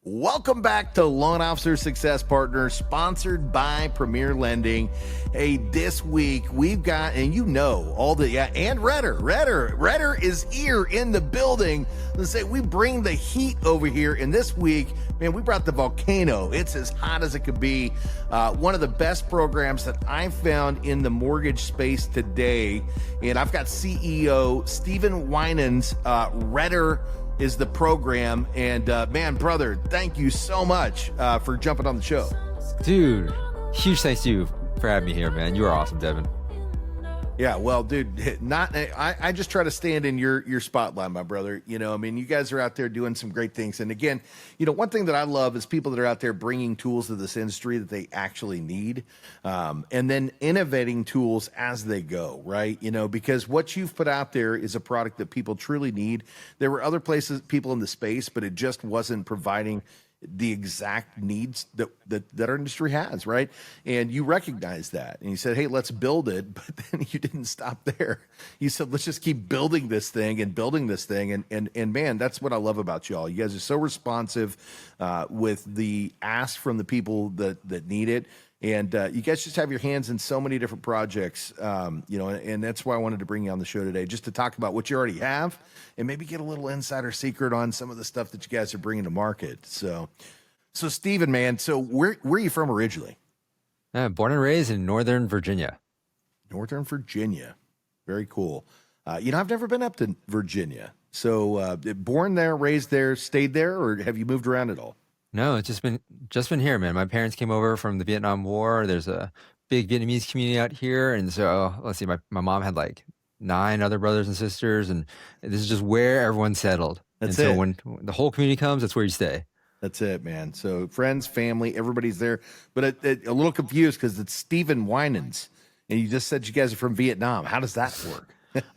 Welcome back to Loan Officer Success Partners, sponsored by Premier Lending. Hey, this week we've got, and and Retr is here in the building. Let's say we bring the heat over here. And this week, man, we brought the volcano. It's as hot as it could be. One of the best programs that I've found in the mortgage space today. And I've got CEO Steven Wynands. Retr is the program. And man, brother, thank you so much for jumping on the show. Dude, huge thanks to you for having me here, man. You are awesome, Devin. Yeah, well, dude, I just try to stand in your spotlight, my brother. You know, I mean, you guys are out there doing some great things. And again, you know, one thing that I love is people that are out there bringing tools to this industry that they actually need, and then innovating tools as they go, right? You know, because what you've put out there is a product that people truly need. There were other people in the space, but it just wasn't providing the exact needs that our industry has, right? And you recognize that, and you said, hey, let's build it. But then you didn't stop there. You said, let's just keep building this thing and man, that's what I love about y'all. You guys are so responsive with the ask from the people that need it. And you guys just have your hands in so many different projects, you know, and that's why I wanted to bring you on the show today, just to talk about what you already have and maybe get a little insider secret on some of the stuff that you guys are bringing to market. So Steven, man, so where are you from originally? Born and raised in Northern Virginia. Northern Virginia. Very cool. You know, I've never been up to Virginia. So born there, raised there, stayed there, or have you moved around at all? No, it's just been here, man. My parents came over from the Vietnam War. There's a big Vietnamese community out here. And so let's see, my mom had like 9 other brothers and sisters, and this is just where everyone settled. That's and it. So when the whole community comes, that's where you stay. That's it, man. So friends, family, everybody's there. But a little confused because it's Steven Wynands, and you just said you guys are from Vietnam. How does that work?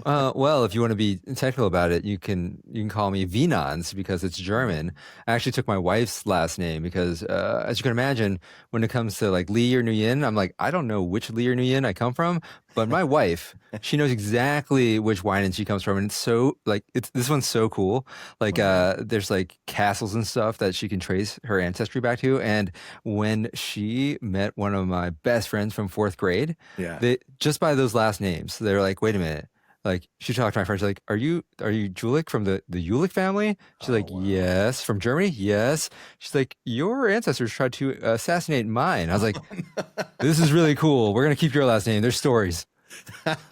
Well, if you want to be technical about it, you can call me Wynands because it's German. I actually took my wife's last name because, as you can imagine, when it comes to like Lee or Nguyen, I'm like, I don't know which Lee or Nguyen I come from, but my wife, she knows exactly which Wynands she comes from, and it's so like this one's so cool. Like, there's like castles and stuff that she can trace her ancestry back to. And when she met one of my best friends from 4th grade, they just by those last names, they're like, wait a minute. Like she talked to my friends, like, are you Julik from the Ulick family? She's like, wow. Yes. From Germany? Yes. She's like, your ancestors tried to assassinate mine. I was like, this is really cool. We're going to keep your last name. There's stories.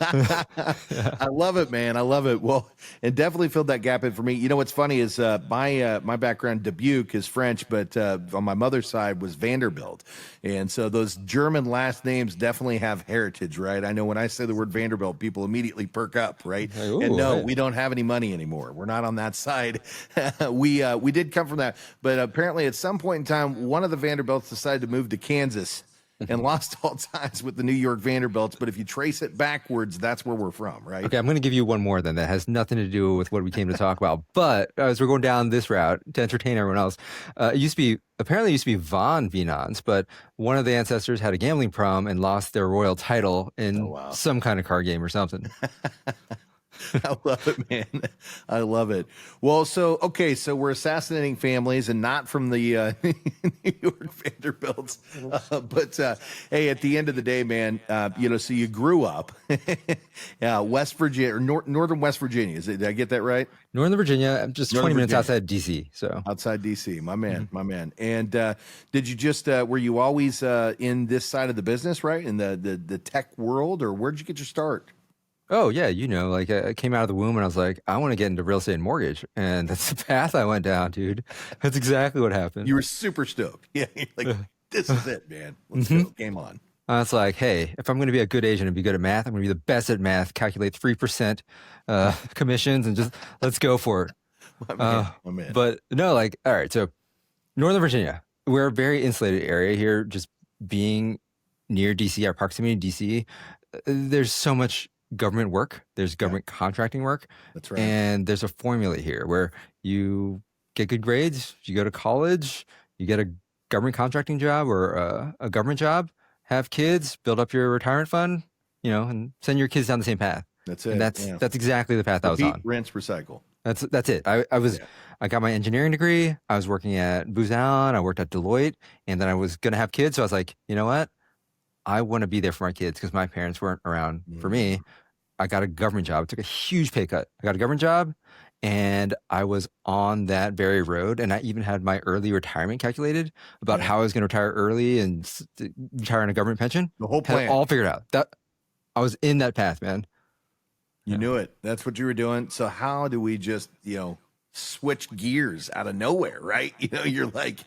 I love it, man. I love it. Well, it definitely filled that gap in for me. You know, what's funny is my background, Dubuque, is French, but on my mother's side was Vanderbilt. And so those German last names definitely have heritage, right? I know when I say the word Vanderbilt, people immediately perk up, right? Ooh, and no, we don't have any money anymore. We're not on that side. We did come from that. But apparently at some point in time, one of the Vanderbilts decided to move to Kansas and lost all ties with the New York Vanderbilts. But if you trace it backwards, that's where we're from, right? Okay, I'm going to give you one more then that has nothing to do with what we came to talk about. But as we're going down this route to entertain everyone else, it used to be Von Wynands, but one of the ancestors had a gambling problem and lost their royal title in some kind of card game or something. I love it, man. I love it. Well, so we're assassinating families and not from the New York Vanderbilts. But hey, at the end of the day, man, you know, so you grew up West Virginia or northern West Virginia. Did I get that right? Northern Virginia, just 20 minutes outside DC. So outside DC, my man, my man. And did you just were you always in this side of the business, right? In the tech world, or where'd you get your start? Oh, yeah. You know, like I came out of the womb and I was like, I want to get into real estate and mortgage. And that's the path I went down, dude. That's exactly what happened. You were super stoked. Yeah. Like, this is it, man. Let's go. Game on. It's like, hey, if I'm going to be a good agent and be good at math, I'm going to be the best at math, calculate 3% commissions and just let's go for it. My man. But no, like, all right. So Northern Virginia, we're a very insulated area here, just being near DC, our proximity to DC. There's so much government work, there's government contracting work. That's right. And there's a formula here where you get good grades, you go to college, you get a government contracting job or a government job, have kids, build up your retirement fund, you know, and send your kids down the same path. That's it. And that's exactly the path I was on. Rinse, recycle. That's it. I got my engineering degree. I was working at Booz Allen. I worked at Deloitte, and then I was gonna have kids. So I was like, you know what? I want to be there for my kids because my parents weren't around for Mm. me. I got a government job. I took a huge pay cut. I got a government job, and I was on that very road. And I even had my early retirement calculated about Yeah. how I was going to retire early and retire on a government pension. The whole Had it plan. all figured out. That I was in that path, man. You Yeah. knew it. That's what you were doing. So how do we just, switch gears out of nowhere, right? You're like,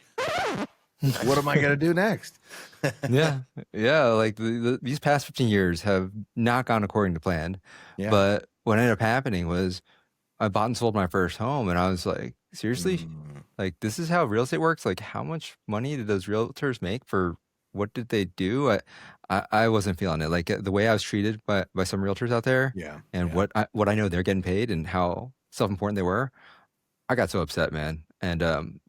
what am I going to do next? Yeah, yeah. Like these past 15 years have not gone according to plan. Yeah. But what ended up happening was I bought and sold my first home, and I was like, seriously, Mm. like this is how real estate works. Like, how much money did those realtors make for what did they do? I wasn't feeling it. Like the way I was treated by some realtors out there, Yeah. and Yeah. what I know they're getting paid and how self-important they were. I got so upset, man. And one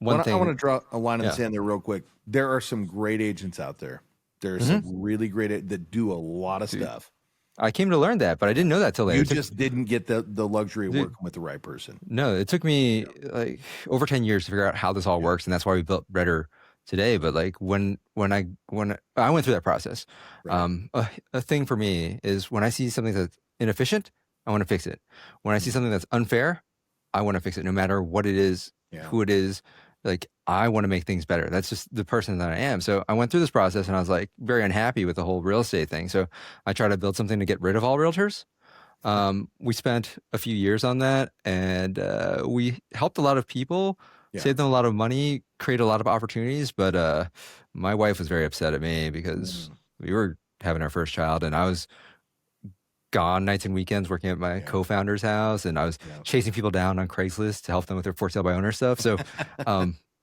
I want to thing, draw a line in the yeah. sand there real quick. There are some great agents out there. There are some really great that do a lot of Dude, stuff. I came to learn that, but I didn't know that till later. You It took- just didn't get the luxury of Dude, working with the right person. no, it took me like over 10 years to figure out how this all works, and that's why we built Retr today. But like when I went through that process, Right. a thing for me is when I see something that's inefficient, I want to fix it. When I see something that's unfair, I want to fix it, no matter what it is, Yeah. who it is. Like I want to make things better. That's just the person that I am. So I went through this process, and I was like very unhappy with the whole real estate thing. So I tried to build something to get rid of all realtors. We spent a few years on that, and we helped a lot of people, Yeah. saved them a lot of money, created a lot of opportunities. But my wife was very upset at me because we were having our first child, and I was gone nights and weekends working at my co-founder's house, and I was chasing people down on Craigslist to help them with their for sale by owner stuff. So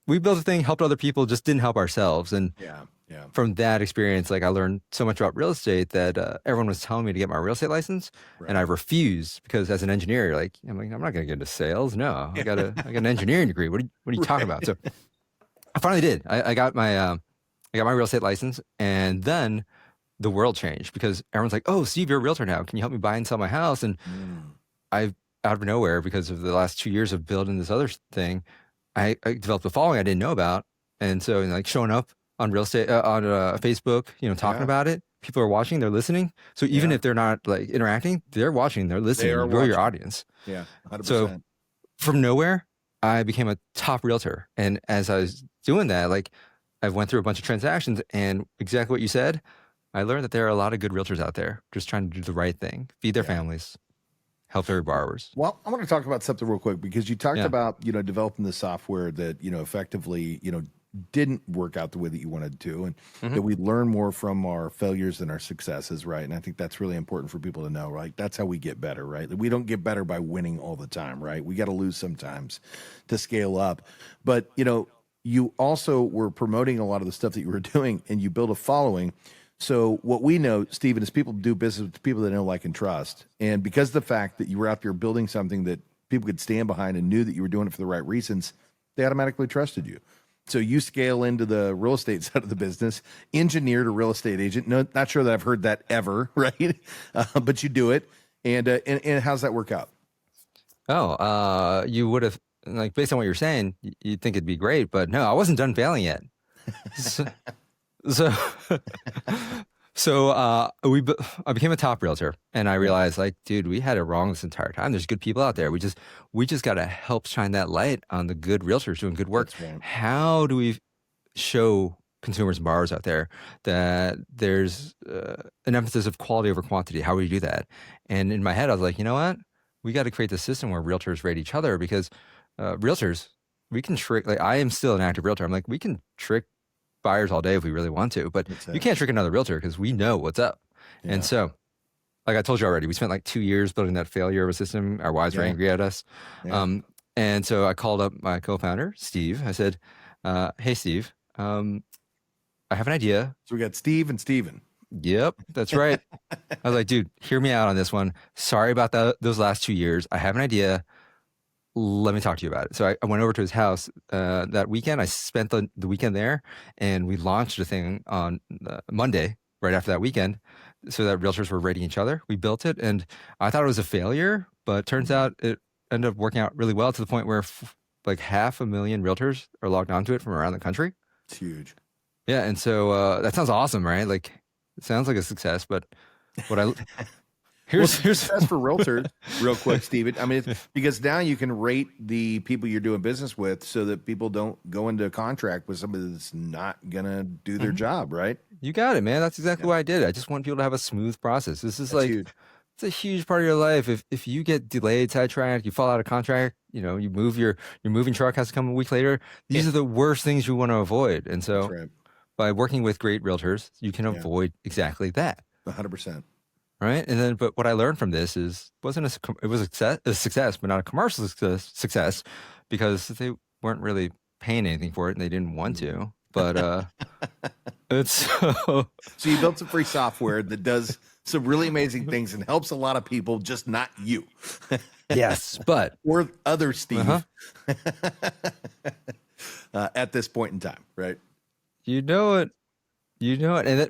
we built a thing, helped other people, just didn't help ourselves. And Yeah. Yeah. from that experience, like I learned so much about real estate that everyone was telling me to get my real estate license, Right. and I refused because as an engineer, I'm not going to get into sales. No, I got an engineering degree. What are you talking about? So I finally did. I got my real estate license, and then the world changed because everyone's like, "Oh, Steve, you're a realtor now. Can you help me buy and sell my house?" And I, out of nowhere, because of the last 2 years of building this other thing, I developed a following I didn't know about, and so like showing up on real estate on Facebook, talking about it. People are watching, they're listening. So even if they're not like interacting, they're watching, they're listening. You grow your audience. Yeah, 100%. So from nowhere, I became a top realtor, and as I was doing that, like I went through a bunch of transactions, and exactly what you said, I learned that there are a lot of good realtors out there just trying to do the right thing, feed their families, help their borrowers. Well, I want to talk about something real quick because you talked about, developing the software that, effectively, didn't work out the way that you wanted to, and that we learn more from our failures than our successes, right? And I think that's really important for people to know, right? That's how we get better, right? We don't get better by winning all the time, right? We got to lose sometimes to scale up. But, you also were promoting a lot of the stuff that you were doing, and you built a following. So what we know, Steven, is people do business with people they know, like, and trust. And because of the fact that you were out there building something that people could stand behind and knew that you were doing it for the right reasons, they automatically trusted you. So you scale into the real estate side of the business, engineer to real estate agent. No, not sure that I've heard that ever, right? But you do it. And how's that work out? Oh, you would have, like, based on what you're saying, you'd think it'd be great, but no, I wasn't done failing yet. So, I became a top realtor, and I realized, like, dude, we had it wrong this entire time. There's good people out there. We just got to help shine that light on the good realtors doing good work. That's right. How do we show consumers and borrowers out there that there's an emphasis of quality over quantity? How do we do that? And in my head, I was like, you know what? We got to create this system where realtors rate each other, because realtors, we can trick. Like, I am still an active realtor. I'm like, we can trick buyers all day if we really want to, but you can't trick another realtor because we know what's up. Yeah. And so, like I told you already, we spent like 2 years building that failure of a system. Our wives were angry at us. Yeah. And so I called up my co-founder, Steve. I said, hey, Steve, I have an idea. So we got Steve and Steven. Yep, that's right. I was like, dude, hear me out on this one. Sorry about those last 2 years. I have an idea. Let me talk to you about it. So I went over to his house that weekend. I spent the weekend there, and we launched a thing on Monday, right after that weekend, so that realtors were rating each other. We built it, and I thought it was a failure, but turns out it ended up working out really well to the point where like 500,000 realtors are logged onto it from around the country. It's huge. Yeah, and so that sounds awesome, right? Like it sounds like a success, but what I here's success for realtors, real quick, Steven. I mean, it's because now you can rate the people you're doing business with so that people don't go into a contract with somebody that's not gonna do their job, right? You got it, man. That's exactly why I did it. I just want people to have a smooth process. This is like huge. it's a huge part of your life. If you get delayed, sidetracked, you fall out of contract, you move your moving truck has to come a week later. These are the worst things you want to avoid. And so by working with great realtors, you can avoid exactly that. 100%. Right. And then, but what I learned from this is it was a success, but not a commercial success because they weren't really paying anything for it and they didn't want to. But it's so you built some free software that does some really amazing things and helps a lot of people, just not you. Yes, but or other Steve at this point in time, right? You know it.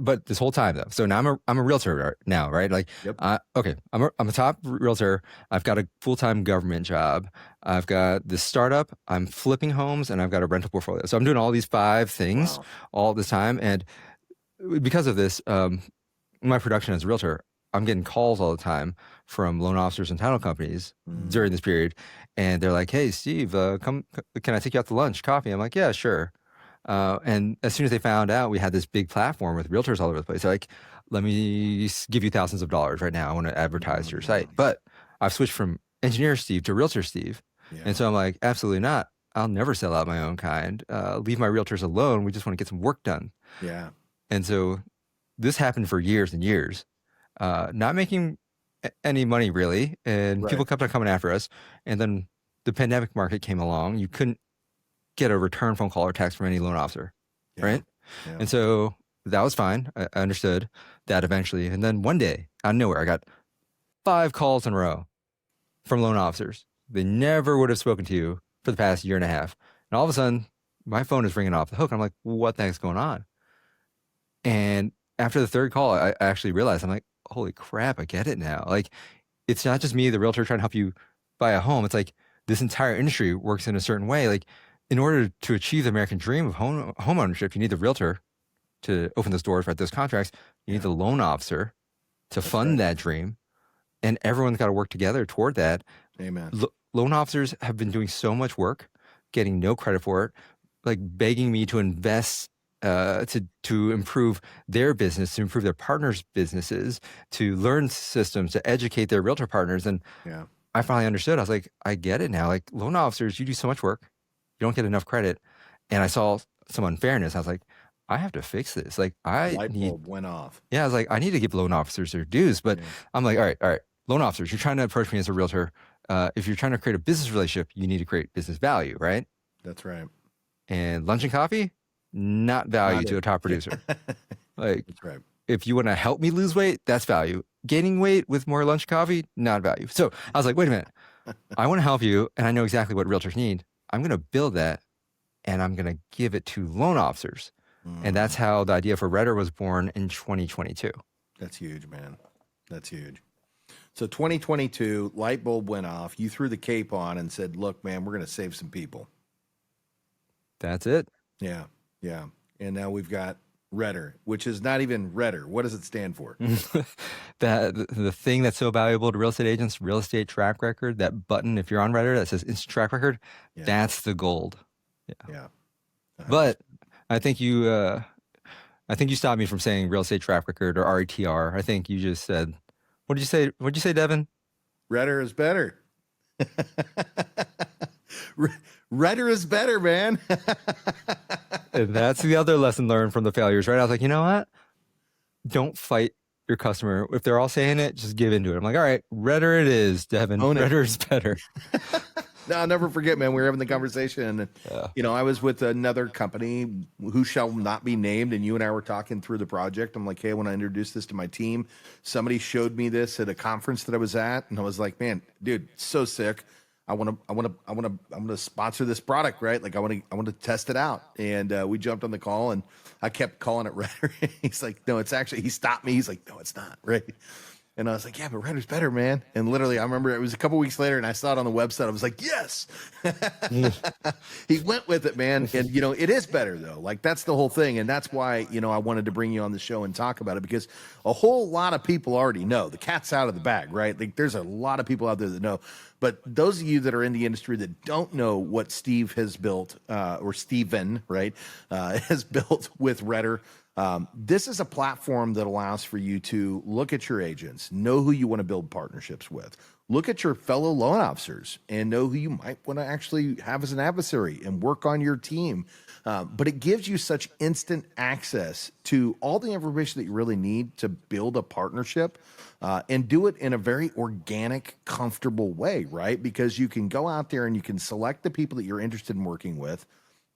But this whole time though. So now I'm a realtor now, right? Like, okay, I'm a top realtor. I've got a full-time government job. I've got this startup. I'm flipping homes, and I've got a rental portfolio. So I'm doing all these 5 things all this time, and because of this, my production as a realtor, I'm getting calls all the time from loan officers and title companies during this period, and they're like, "Hey, Steve, can I take you out to lunch, coffee?" I'm like, "Yeah, sure." And as soon as they found out we had this big platform with realtors all over the place, they're like, let me give you thousands of dollars right now. I want to advertise your site. But I've switched from engineer Steve to realtor Steve. Yeah. And so I'm like, absolutely not. I'll never sell out my own kind. Leave my realtors alone. We just want to get some work done. Yeah. And so this happened for years and years, not making any money really. And people kept on coming after us. And then the pandemic market came along. You couldn't get a return phone call or text from any loan officer, right? Yeah. And so that was fine. I understood that eventually. And then one day, out of nowhere, I got 5 calls in a row from loan officers. They never would have spoken to you for the past year and a half. And all of a sudden, my phone is ringing off the hook. I'm like, what the heck's going on? And after the 3rd call, I actually realized, I'm like, holy crap, I get it now. Like, it's not just me, the realtor, trying to help you buy a home. It's like this entire industry works in a certain way. Like, in order to achieve the American dream of home ownership, you need the realtor to open those doors, write those contracts. You need the loan officer to fund that dream. And everyone's got to work together toward that. Amen. Loan officers have been doing so much work, getting no credit for it, like begging me to invest to improve their business, to improve their partners' businesses, to learn systems, to educate their realtor partners. And I finally understood. I was like, I get it now. Like, loan officers, you do so much work. You don't get enough credit. And I saw some unfairness. I was like, I have to fix this. Like, light bulb went off. Yeah, I was like, I need to give loan officers their dues. But I'm like, all right. Loan officers, you're trying to approach me as a realtor. If you're trying to create a business relationship, you need to create business value, right? That's right. And lunch and coffee, not value to a top producer. Like, that's right. If you want to help me lose weight, that's value. Gaining weight with more lunch and coffee, not value. So I was like, wait a minute. I want to help you, and I know exactly what realtors need. I'm going to build that, and I'm going to give it to loan officers. And that's how the idea for Retr was born in 2022. That's huge, man. That's huge. So 2022, light bulb went off. You threw the cape on and said, look, man, we're going to save some people. That's it. Yeah. And now we've got Retr, which is not even Retr. What does it stand for? The thing that's so valuable to real estate agents, real estate track record, that button, if you're on Retr that says instant track record, that's the gold. Yeah. But I think you stopped me from saying real estate track record or RETR. I think you just said, what did you say? What did you say, Devin? Retr is better. Retr is better, man. And that's the other lesson learned from the failures, right? I was like, you know what? Don't fight your customer. If they're all saying it, just give into it. I'm like, all right, Retr it is, Devin. Retr is better. No, I'll never forget, man. We were having the conversation, and I was with another company who shall not be named, and you and I were talking through the project. I'm like, hey, when I introduced this to my team, somebody showed me this at a conference that I was at, and I was like, man, dude, so sick. I want to sponsor this product, right? Like I want to test it out. And we jumped on the call, and I kept calling it Retr. He's like, no, it's actually. He stopped me. He's like, no, it's not, right? And I was like, yeah, but Retter's better, man. And literally, I remember it was a couple weeks later and I saw it on the website. I was like, yes. He went with it, man. And, it is better, though. Like, that's the whole thing. And that's why, I wanted to bring you on the show and talk about it, because a whole lot of people already know. The cat's out of the bag, right? Like, there's a lot of people out there that know. But those of you that are in the industry that don't know what Steve has built, or Steven, right, has built with Retr, this is a platform that allows for you to look at your agents, know who you want to build partnerships with, look at your fellow loan officers and know who you might want to actually have as an adversary and work on your team. But it gives you such instant access to all the information that you really need to build a partnership, and do it in a very organic, comfortable way, right? Because you can go out there and you can select the people that you're interested in working with.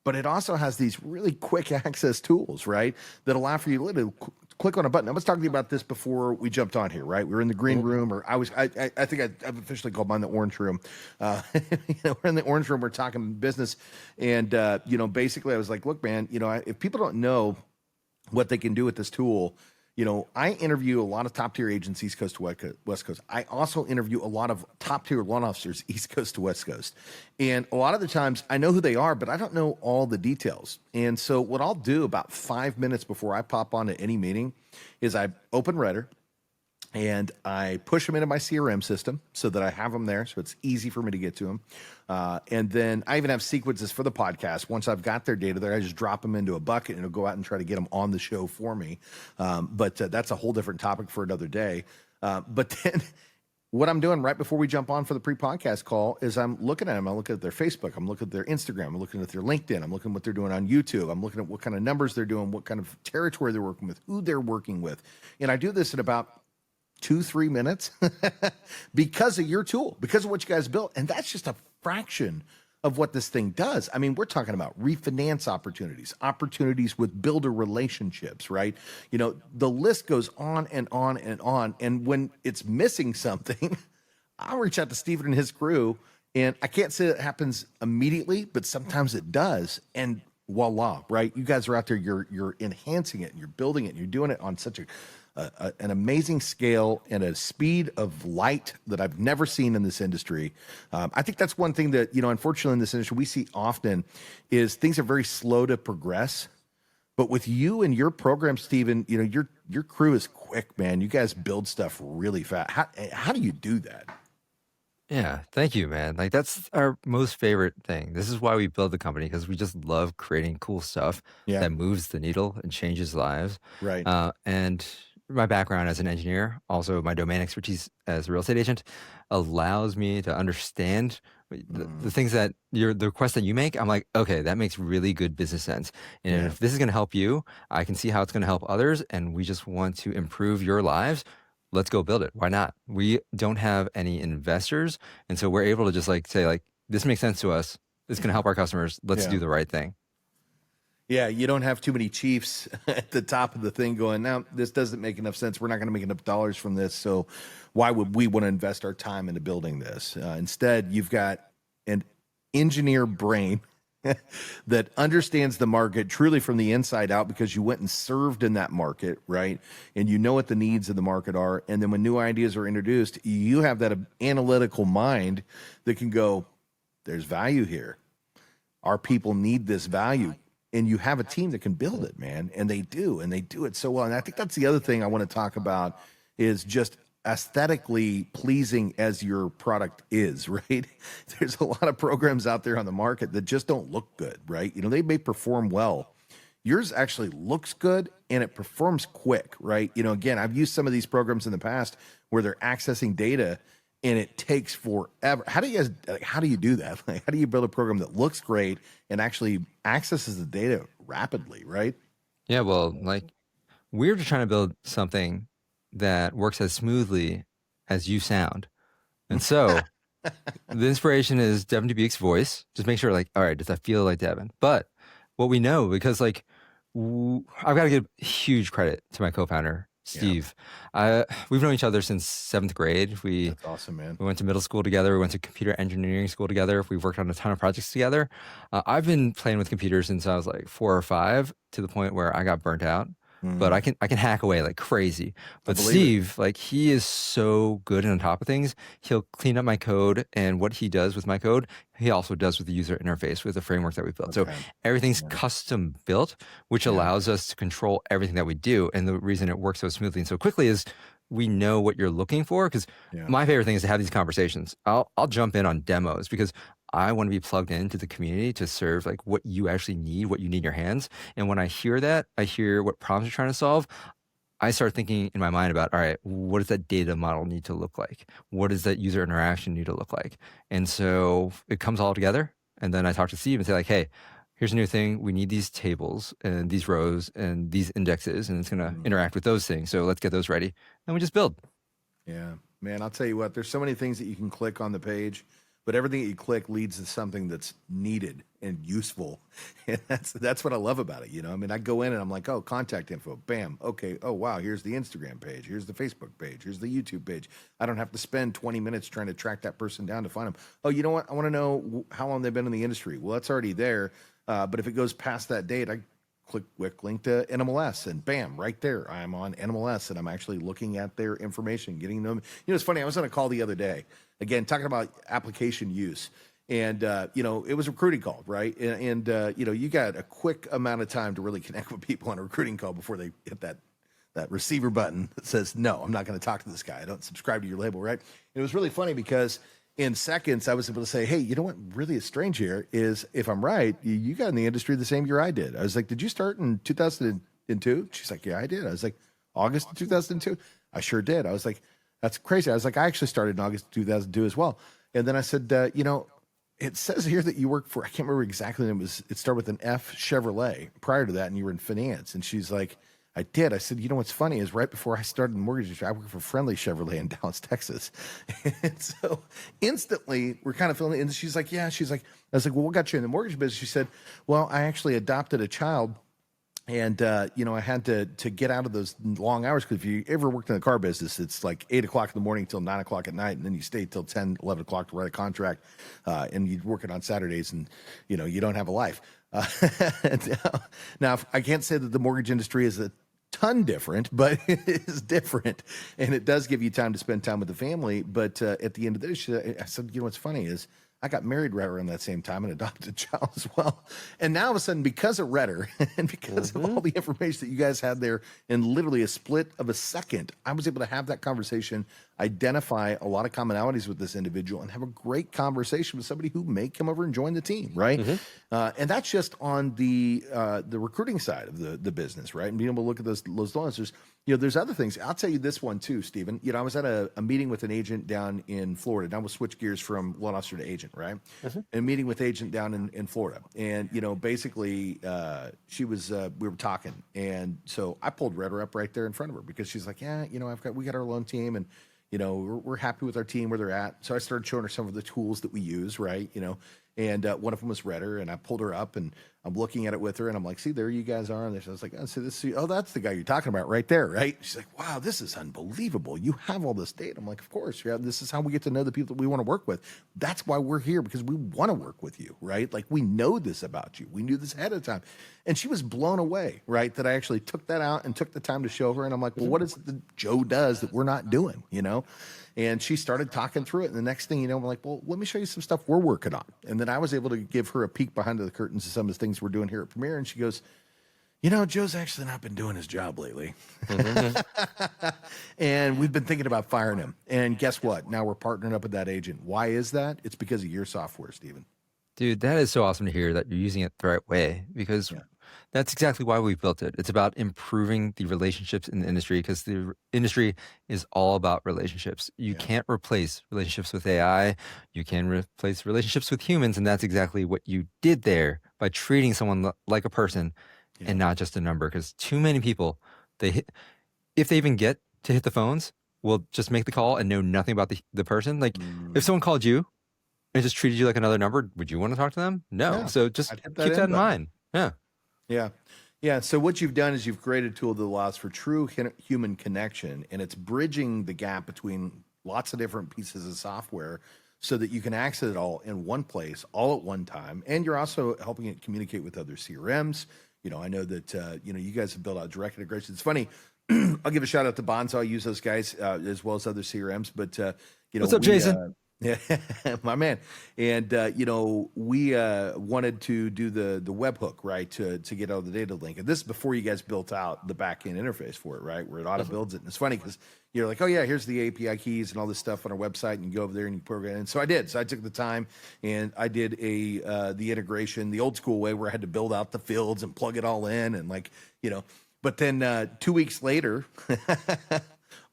But it also has these really quick access tools, right, that allow for you to literally click on a button. I was talking to you about this before we jumped on here, right? We were in the green room, or I think I've officially called mine the orange room. We're in the orange room, we're talking business. And, basically I was like, look, man, if people don't know what they can do with this tool, I interview a lot of top tier agents, East Coast to West Coast. I also interview a lot of top tier loan officers, East Coast to West Coast. And a lot of the times I know who they are, but I don't know all the details. And so what I'll do about 5 minutes before I pop on to any meeting is I open Retr and I push them into my CRM system so that I have them there, so it's easy for me to get to them. And then I even have sequences for the podcast. Once I've got their data there, I just drop them into a bucket and it'll go out and try to get them on the show for me. But that's a whole different topic for another day. But then what I'm doing right before we jump on for the pre-podcast call is I'm looking at them. I'm looking at their Facebook. I'm looking at their Instagram. I'm looking at their LinkedIn. I'm looking at what they're doing on YouTube. I'm looking at what kind of numbers they're doing, what kind of territory they're working with, who they're working with. And I do this in about 2-3 minutes because of your tool, because of what you guys built. And that's just a fraction of what this thing does. I mean, we're talking about refinance opportunities with builder relationships, right? The list goes on and on and on. And when it's missing something, I'll reach out to Steven and his crew. And I can't say it happens immediately, but sometimes it does. And voila, right? You guys are out there, you're enhancing it and you're building it and you're doing it on such an amazing scale and a speed of light that I've never seen in this industry. I think that's one thing that, unfortunately in this industry we see often is things are very slow to progress. But with you and your program, Steven, your crew is quick, man. You guys build stuff really fast. How do you do that? Yeah, thank you, man. Like, that's our most favorite thing. This is why we build the company, because we just love creating cool stuff that moves the needle and changes lives. Right. And my background as an engineer, also my domain expertise as a real estate agent, allows me to understand the things that the requests that you make. I'm like, okay, that makes really good business sense. And if this is going to help you, I can see how it's going to help others. And we just want to improve your lives. Let's go build it. Why not? We don't have any investors. And so we're able to just say, this makes sense to us. This can help our customers. Let's do the right thing. Yeah, you don't have too many chiefs at the top of the thing going, no, this doesn't make enough sense. We're not going to make enough dollars from this. So why would we want to invest our time into building this? Instead, you've got an engineer brain that understands the market truly from the inside out, because you went and served in that market, right? And you know what the needs of the market are. And then when new ideas are introduced, you have that analytical mind that can go, there's value here. Our people need this value. And you have a team that can build it, man. And they do it so well. And I think that's the other thing I want to talk about is just aesthetically pleasing as your product is, right? There's a lot of programs out there on the market that just don't look good, right? They may perform well. Yours actually looks good and it performs quick, right? Again, I've used some of these programs in the past where they're accessing data and it takes forever. How do you do that? How do you build a program that looks great and actually accesses the data rapidly, right? Yeah, well, we're just trying to build something that works as smoothly as you sound. And so the inspiration is Devin Dubuque's voice. Just make sure, all right, does that feel like Devin? But what we know, because I've got to give huge credit to my co-founder, Steve. We've known each other since 7th grade. That's awesome, man. We went to middle school together. We went to computer engineering school together. We've worked on a ton of projects together. I've been playing with computers since I was 4 or 5, to the point where I got burnt out. but I can hack away like crazy. But believe it. Steve, like he is so good and on top of things. He'll clean up my code, and what he does with my code, he also does with the user interface with the framework that we built. So Okay. everything's Yeah. custom built, which Yeah. allows us to control everything that we do. And the reason it works so smoothly and so quickly is we know what you're looking for. Because Yeah. my favorite thing is to have these conversations. I'll jump in on demos because I want to be plugged into the community to serve like what you actually need, what you need in your hands. And when I hear that, I hear what problems you're trying to solve. I start thinking in my mind about, all right, what does that data model need to look like? What does that user interaction need to look like? And so it comes all together. And then I talk to Steve and say like, hey, here's a new thing. We need these tables and these rows and these indexes, and it's going to interact with those things. So let's get those ready. And we just build. Yeah, man, I'll tell you what, there's so many things that you can click on the page, but everything that you click leads to something that's needed and useful. And that's what I love about it. You know, I mean, I go in and I'm like, oh, contact info, bam. Okay. Oh, wow. Here's the Instagram page. Here's the Facebook page. Here's the YouTube page. I don't have to spend 20 minutes trying to track that person down to find them. Oh, you know what? I want to know how long they've been in the industry. Well, that's already there. But if it goes past that date, I quick link to NMLS, and bam, right there, I'm on NMLS, and I'm actually looking at their information, getting them. You know, it's funny. I was on a call the other day, again, talking about application use, and you know, it was a recruiting call, right? And you know, you got a quick amount of time to really connect with people on a recruiting call before they hit that receiver button that says, no, I'm not going to talk to this guy. I don't subscribe to your label, right? And it was really funny because in seconds, I was able to say, hey, you know what really is strange here is, if I'm right, you got in the industry the same year I did. I was like, did you start in 2002? She's like, yeah, I did. I was like, August of 2002? I sure did. I was like, that's crazy. I was like, I actually started in August of 2002 as well. And then I said, you know, it says here that you work for, I can't remember exactly, it started with an F Chevrolet prior to that, and you were in finance. And she's like, I did. I said, you know, what's funny is right before I started in the mortgage industry, I worked for Friendly Chevrolet in Dallas, Texas. And so instantly we're kind of feeling it. And she's like, yeah, she's like, I was like, well, what got you in the mortgage business? She said, well, I actually adopted a child, and you know, I had to get out of those long hours, because if you ever worked in the car business, it's like 8 o'clock in the morning till 9 o'clock at night, and then you stay till 10, 11 o'clock to write a contract, and you're working on Saturdays, and you know, you don't have a life. Now, I can't say that the mortgage industry is a ton different, but it is different, and it does give you time to spend time with the family. But at the end of the day, I said, you know, what's funny is I got married right around that same time and adopted a child as well. And now all of a sudden, because of Retr and because of all the information that you guys had there in literally a split of a second, I was able to have that conversation, identify a lot of commonalities with this individual, and have a great conversation with somebody who may come over and join the team, right? And that's just on the recruiting side of the business, right? And being able to look at those loans. There's other things. I'll tell you this one too, Steven. You know, I was at a meeting with an agent down in Florida. Now we'll switch gears from loan officer to agent, right? And meeting with agent down in Florida. And, you know, basically she was, we were talking. And so I pulled Retr up right there in front of her, because she's like, yeah, you know, we got our loan team, and, you know, we're happy with our team where they're at. So I started showing her some of the tools that we use, right? You know, and one of them was Retr, and I pulled her up, and I'm looking at it with her, and I'm like, see, there you guys are. And I was like, oh, that's the guy you're talking about right there, right? She's like, wow, this is unbelievable. You have all this data. I'm like, of course, yeah. This is how we get to know the people that we want to work with. That's why we're here, because we want to work with you, right? Like, we know this about you. We knew this ahead of time. And she was blown away, right, that I actually took that out and took the time to show her. And I'm like, well, what is it that Joe does that we're not doing, you know? And she started talking through it. And the next thing you know, I'm like, well, let me show you some stuff we're working on. And then I was able to give her a peek behind the curtains of some of the things we're doing here at Premier. And she goes, you know, Joe's actually not been doing his job lately. And we've been thinking about firing him. And guess what? Now we're partnering up with that agent. Why is that? It's because of your software, Steven. Dude, that is so awesome to hear that you're using it the right way, because that's exactly why we built it. It's about improving the relationships in the industry, because the industry is all about relationships. You can't replace relationships with AI. You can replace relationships with humans, and that's exactly what you did there by treating someone like a person and not just a number. Because too many people, if they even get to hit the phones, will just make the call and know nothing about the person. Like, if someone called you and just treated you like another number, would you want to talk to them? No. Yeah, So just keep that in mind. Yeah. So what you've done is you've created a tool that allows for true human connection, and it's bridging the gap between lots of different pieces of software so that you can access it all in one place, all at one time. And you're also helping it communicate with other CRMs, I know that you guys have built out direct integration. It's funny. I'll give a shout out to Bonds. I'll use those guys as well as other CRMs. But What's up, Jason? Yeah, my man. And we wanted to do the webhook, right, to get out the data link. And this is before you guys built out the back end interface for it, right, where it auto builds it. And it's funny because you're like, oh yeah, here's the API keys and all this stuff on our website, and you go over there and you program it. And so I did. So I took the time and I did the integration the old school way, where I had to build out the fields and plug it all in, and But then 2 weeks later,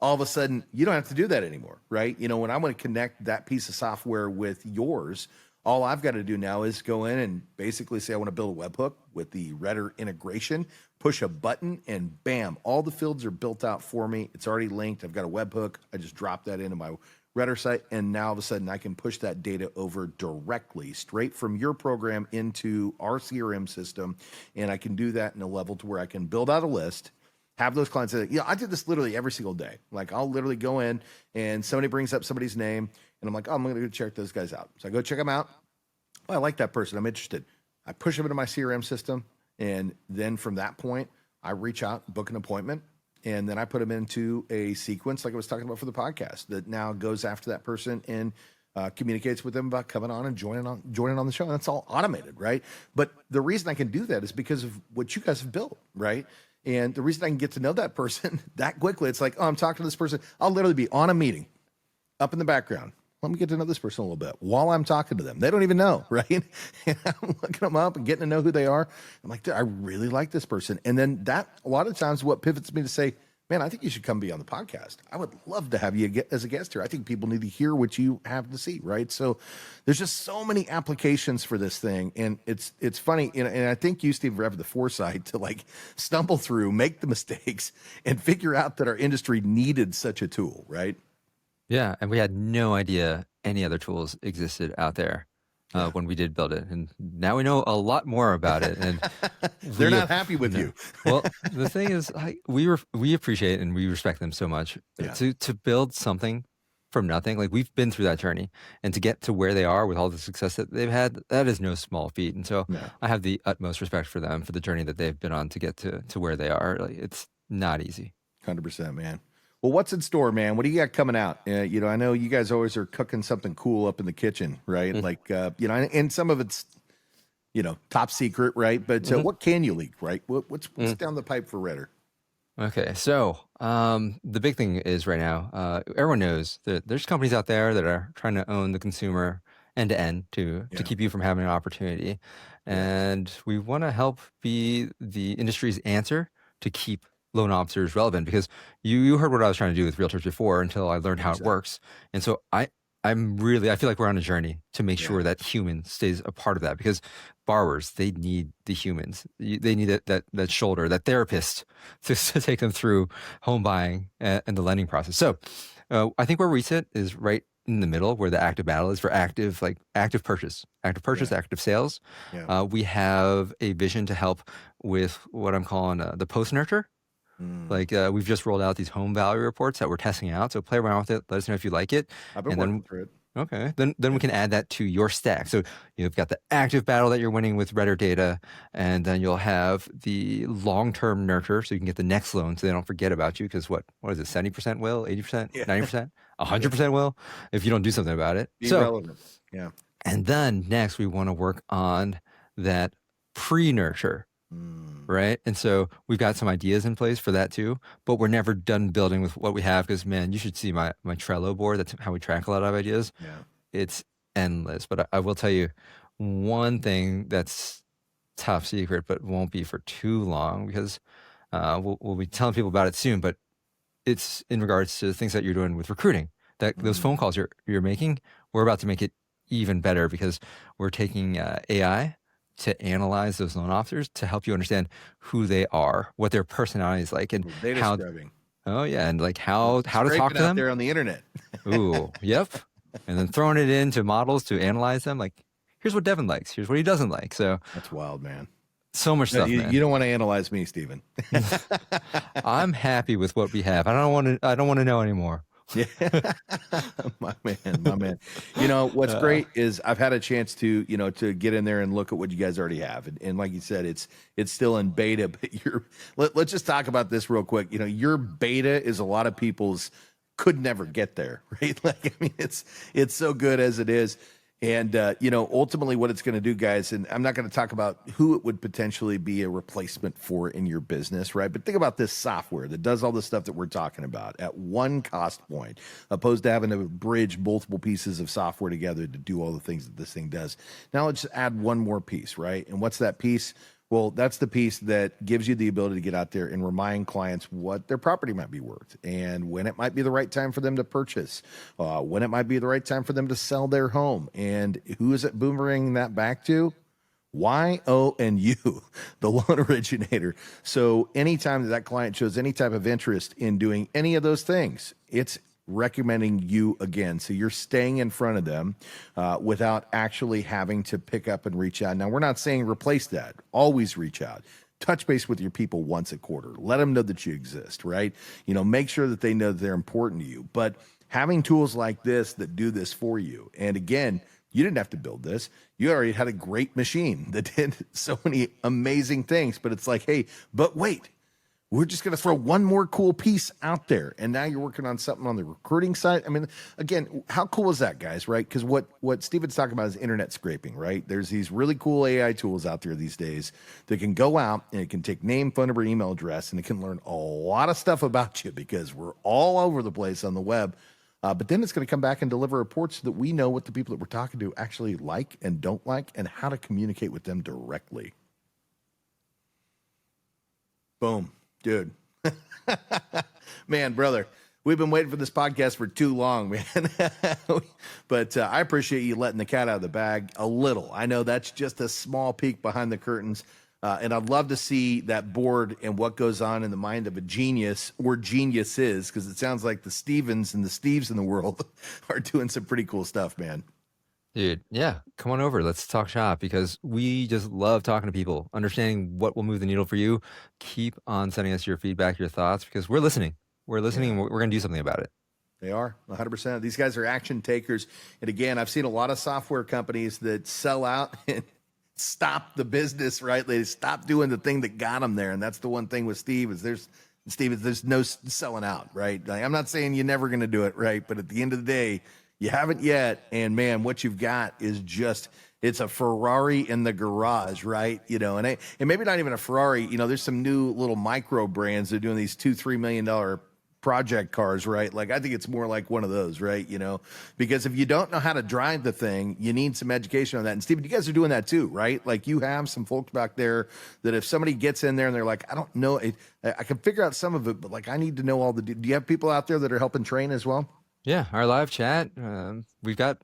all of a sudden, you don't have to do that anymore, right? When I want to connect that piece of software with yours, all I've got to do now is go in and basically say I want to build a webhook with the Retr integration, push a button, and bam, all the fields are built out for me. It's already linked. I've got a webhook. I just drop that into my Retr site, and now all of a sudden I can push that data over directly, straight from your program into our CRM system, and I can do that in a level to where I can build out a list, have those clients say, I did this literally every single day. Like, I'll literally go in and somebody brings up somebody's name, and I'm like, oh, I'm going to go check those guys out. So I go check them out. Oh, I like that person. I'm interested. I push them into my CRM system, and then from that point, I reach out, book an appointment, and then I put them into a sequence like I was talking about for the podcast that now goes after that person and communicates with them about coming on and joining on the show. And that's all automated, right? But the reason I can do that is because of what you guys have built, right? And the reason I can get to know that person that quickly, it's like, oh, I'm talking to this person. I'll literally be on a meeting up in the background. Let me get to know this person a little bit while I'm talking to them. They don't even know, right? And I'm looking them up and getting to know who they are. I'm like, I really like this person. And then that, a lot of times, what pivots me to say, man, I think you should come be on the podcast. I would love to have you as a guest here. I think people need to hear what you have to see, right? So there's just so many applications for this thing. And it's funny. And I think you, Steve, have the foresight to like stumble through, make the mistakes, and figure out that our industry needed such a tool, right? Yeah, and we had no idea any other tools existed out there when we did build it, and now we know a lot more about it. And they're not happy with you. Well, the thing is, we appreciate and we respect them so much. Yeah. To build something from nothing, like we've been through that journey, and to get to where they are with all the success that they've had, that is no small feat. And so I have the utmost respect for them, for the journey that they've been on to get to where they are. Like, it's not easy. 100%, man. Well, what's in store, man? What do you got coming out? I know you guys always are cooking something cool up in the kitchen, right? Like, and some of it's, top secret, right? But what can you leak, right? What's down the pipe for Retr? Okay, so the big thing is right now, everyone knows that there's companies out there that are trying to own the consumer end to end to keep you from having an opportunity. And we want to help be the industry's answer to keep loan officers relevant, because you heard what I was trying to do with Realtors before until I learned how it works. And so I feel like we're on a journey to make sure that human stays a part of that, because borrowers, they need the humans. They need that shoulder, that therapist to take them through home buying and the lending process. So I think where we sit is right in the middle, where the active battle is for active purchase, active sales. Yeah. We have a vision to help with what I'm calling the post nurture. Like we've just rolled out these home value reports that we're testing out. So play around with it. Let us know if you like it. I've been working through it. Okay. Then we can add that to your stack. So you've got the active battle that you're winning with Retr data, and then you'll have the long-term nurture, so you can get the next loan so they don't forget about you. Because what is it? 70% will, 80%, 90%, 100% will if you don't do something about it. Be relevant. Yeah. And then next we want to work on that pre-nurture. Right. And so we've got some ideas in place for that too, but we're never done building with what we have, because man, you should see my Trello board. That's how we track a lot of ideas. Yeah. It's endless. But I will tell you one thing that's top secret, but won't be for too long, because we'll be telling people about it soon, but it's in regards to things that you're doing with recruiting, that those phone calls you're making, we're about to make it even better, because we're taking AI to analyze those loan officers to help you understand who they are, what their personality is like, and how. Scrubbing. Oh yeah, and like how to talk to them. There on the internet. Ooh, yep. And then throwing it into models to analyze them. Like, here's what Devin likes. Here's what he doesn't like. So that's wild, man. So much stuff. Man. You don't want to analyze me, Steven. I'm happy with what we have. I don't want to know anymore. Yeah, my man, my man. You know what's Uh, great is I've had a chance to to get in there and look at what you guys already have, and like you said, it's still in beta. But let's just talk about this real quick. You know, your beta is a lot of people's could never get there, right? Like I mean, it's so good as it is. And ultimately, what it's going to do, guys, and I'm not going to talk about who it would potentially be a replacement for in your business, right? But think about this software that does all the stuff that we're talking about at one cost point, opposed to having to bridge multiple pieces of software together to do all the things that this thing does. Now let's just add one more piece, right? And what's that piece? Well, that's the piece that gives you the ability to get out there and remind clients what their property might be worth and when it might be the right time for them to purchase, when it might be the right time for them to sell their home. And who is it boomeranging that back to? Y, O, and U, the loan originator. So anytime that client shows any type of interest in doing any of those things, it's recommending you again. So you're staying in front of them without actually having to pick up and reach out. Now, we're not saying replace that. Always reach out. Touch base with your people once a quarter. Let them know that you exist, right? Make sure that they know that they're important to you. But having tools like this that do this for you, and again, you didn't have to build this. You already had a great machine that did so many amazing things. But it's like, hey, but wait, we're just going to throw one more cool piece out there. And now you're working on something on the recruiting side. I mean, again, how cool is that, guys, right? Because what Steven's talking about is internet scraping, right? There's these really cool AI tools out there these days that can go out and it can take name, phone number, email address, and it can learn a lot of stuff about you because we're all over the place on the web. But then it's going to come back and deliver reports so that we know what the people that we're talking to actually like and don't like and how to communicate with them directly. Boom. Dude, man, brother, we've been waiting for this podcast for too long, man. But I appreciate you letting the cat out of the bag a little. I know that's just a small peek behind the curtains. And I'd love to see that board and what goes on in the mind of a genius or geniuses, because it sounds like the Stevens and the Steves in the world are doing some pretty cool stuff, man. Dude, yeah, come on over. Let's talk shop because we just love talking to people, understanding what will move the needle for you. Keep on sending us your feedback, your thoughts, because we're listening. We're listening. Yeah. We're going to do something about it. They are 100%. These guys are action takers. And again, I've seen a lot of software companies that sell out and stop the business, right? They stop doing the thing that got them there. And that's the one thing with Steve is there's no selling out, right? Like, I'm not saying you're never going to do it, right? But at the end of the day, you haven't yet. And man, what you've got is it's a Ferrari in the garage, right? And maybe not even a Ferrari, there's some new little micro brands that are doing these $2-3 million project cars, right? Like, I think it's more like one of those, right? Because if you don't know how to drive the thing, you need some education on that. And Steven, you guys are doing that too, right? Like, you have some folks back there that if somebody gets in there and they're like, I don't know, I can figure out some of it, but like, I need to know all do you have people out there that are helping train as well? Yeah, our live chat, we've got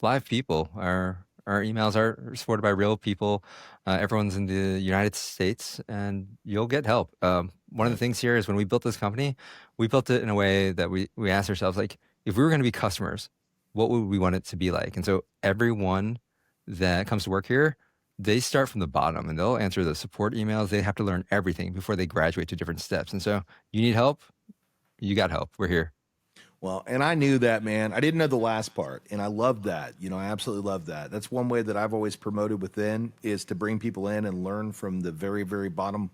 live people. Our emails are supported by real people. Everyone's in the United States, and you'll get help. One of the things here is when we built this company, we built it in a way that we asked ourselves, like, if we were going to be customers, what would we want it to be like? And so everyone that comes to work here, they start from the bottom, and they'll answer the support emails. They have to learn everything before they graduate to different steps. And so you need help, you got help. We're here. Well, and I knew that, man. I didn't know the last part, and I loved that. I absolutely love that. That's one way that I've always promoted within is to bring people in and learn from the very, very bottom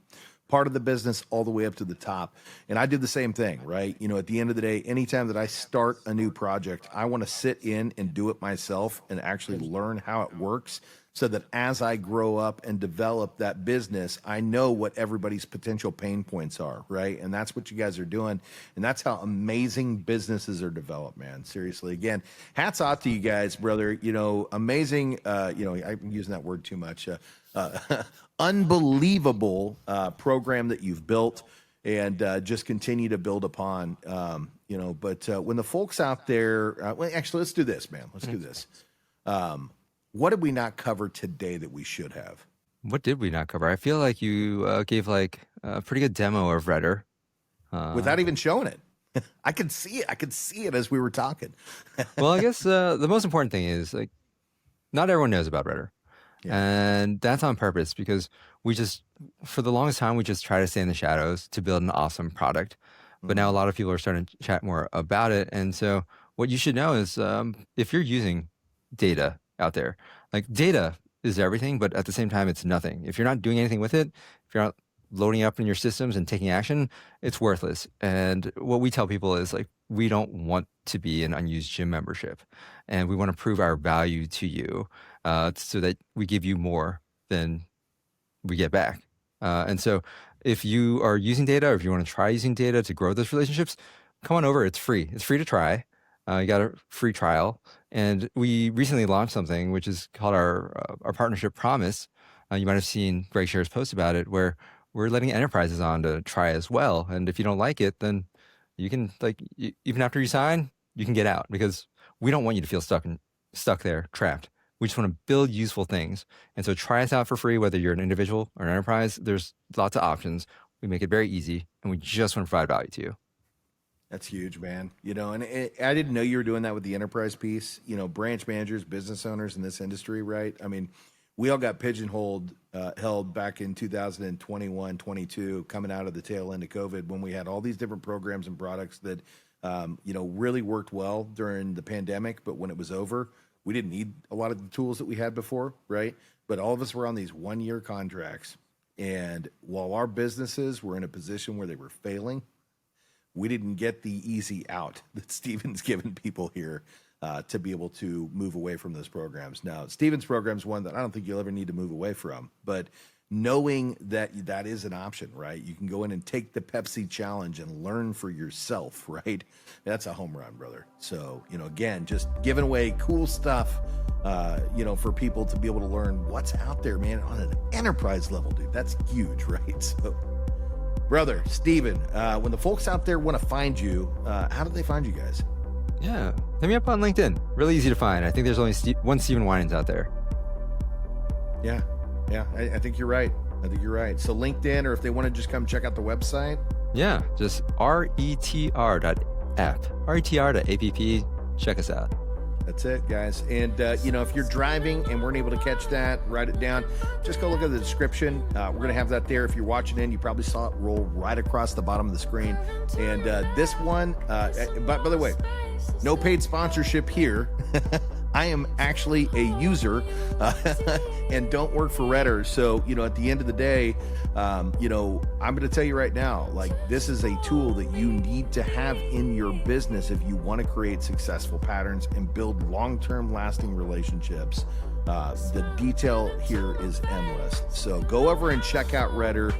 part of the business all the way up to the top. And I did the same thing, right? At the end of the day, anytime that I start a new project, I want to sit in and do it myself and actually learn how it works so that as I grow up and develop that business, I know what everybody's potential pain points are, right? And that's what you guys are doing. And that's how amazing businesses are developed, man. Seriously. Again, hats off to you guys, brother. Amazing, I'm using that word too much. Unbelievable program that you've built and just continue to build upon, but when the folks out there, well, actually, let's do this, man. Let's do this. What did we not cover today that we should have? What did we not cover? I feel like you gave like a pretty good demo of Retr. Without even showing it. I could see it. I could see it as we were talking. Well, I guess the most important thing is like not everyone knows about Retr. Yeah. And that's on purpose because for the longest time, we just try to stay in the shadows to build an awesome product. but now a lot of people are starting to chat more about it. And so what you should know is if you're using data out there, like data is everything, but at the same time, it's nothing. If you're not doing anything with it, if you're not loading up in your systems and taking action, it's worthless. And what we tell people is like, we don't want to be an unused gym membership, and we want to prove our value to you so that we give you more than we get back. And so if you are using data, or if you want to try using data to grow those relationships, come on over. It's free. It's free to try. You got a free trial. And we recently launched something which is called our partnership promise. You might have seen Greg Share's post about it, where we're letting enterprises on to try as well. And if you don't like it, then you can, like, even after you sign, you can get out, because we don't want you to feel stuck there, trapped. We just want to build useful things. And so try us out for free, whether you're an individual or an enterprise. There's lots of options. We make it very easy, and we just want to provide value to you. That's huge, man. You know, and I didn't know you were doing that with the enterprise piece. You know, branch managers, business owners in this industry, right? I mean, we all got pigeonholed, held back in 2021, 22, coming out of the tail end of COVID, when we had all these different programs and products that, you know, really worked well during the pandemic. But when it was over, we didn't need a lot of the tools that we had before, right? But all of us were on these one-year contracts. And while our businesses were in a position where they were failing, we didn't get the easy out that Steven's given people here to be able to move away from those programs. Now, Steven's program is one that I don't think you'll ever need to move away from, but knowing that that is an option, right? You can go in and take the Pepsi challenge and learn for yourself, right? That's a home run, brother. So, you know, again, just giving away cool stuff, you know, for people to be able to learn what's out there, man, on an enterprise level, dude. That's huge, right? So, brother, Steven, when the folks out there want to find you, how do they find you guys? Yeah, hit me up on LinkedIn. Really easy to find. I think there's only one Steven Wynands out there. Yeah, I think you're right. So LinkedIn, or if they want to just come check out the website. Yeah, just retr.app. retr.app. Check us out. That's it, guys. And, you know, if you're driving and weren't able to catch that, write it down. Just go look at the description. We're going to have that there. If you're watching in, you probably saw it roll right across the bottom of the screen. And this one, by the way, no paid sponsorship here. I am actually a user and don't work for Retr. So, you know, at the end of the day, you know, I'm going to tell you right now, like, this is a tool that you need to have in your business if you want to create successful patterns and build long-term lasting relationships. The detail here is endless. So go over and check out Retr.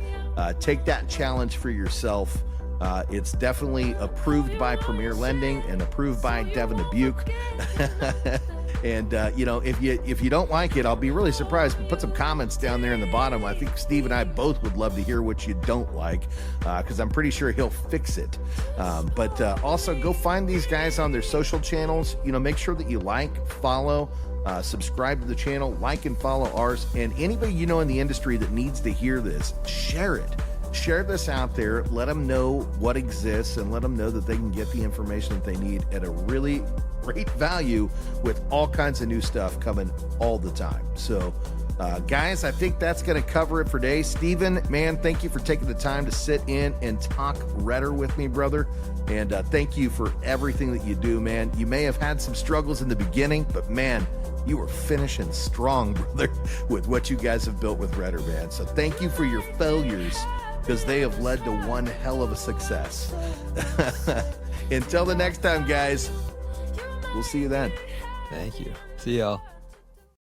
Take that challenge for yourself. It's definitely approved by Premier Lending and approved by Devin Dubuque. And, you know, if you don't like it, I'll be really surprised. Put some comments down there in the bottom. I think Steve and I both would love to hear what you don't like, because I'm pretty sure he'll fix it. But also go find these guys on their social channels. You know, make sure that you like, follow, subscribe to the channel, like and follow ours. And anybody you know in the industry that needs to hear this, share it. Share this out there. Let them know what exists, and let them know that they can get the information that they need at a really great value, with all kinds of new stuff coming all the time. So, guys, I think that's going to cover it for today. Steven, man, thank you for taking the time to sit in and talk Retr with me, brother. And thank you for everything that you do, man. You may have had some struggles in the beginning, but man, you are finishing strong, brother, with what you guys have built with Retr, man. So thank you for your failures, because they have led to one hell of a success. Until the next time, guys, we'll see you then. Thank you. See y'all.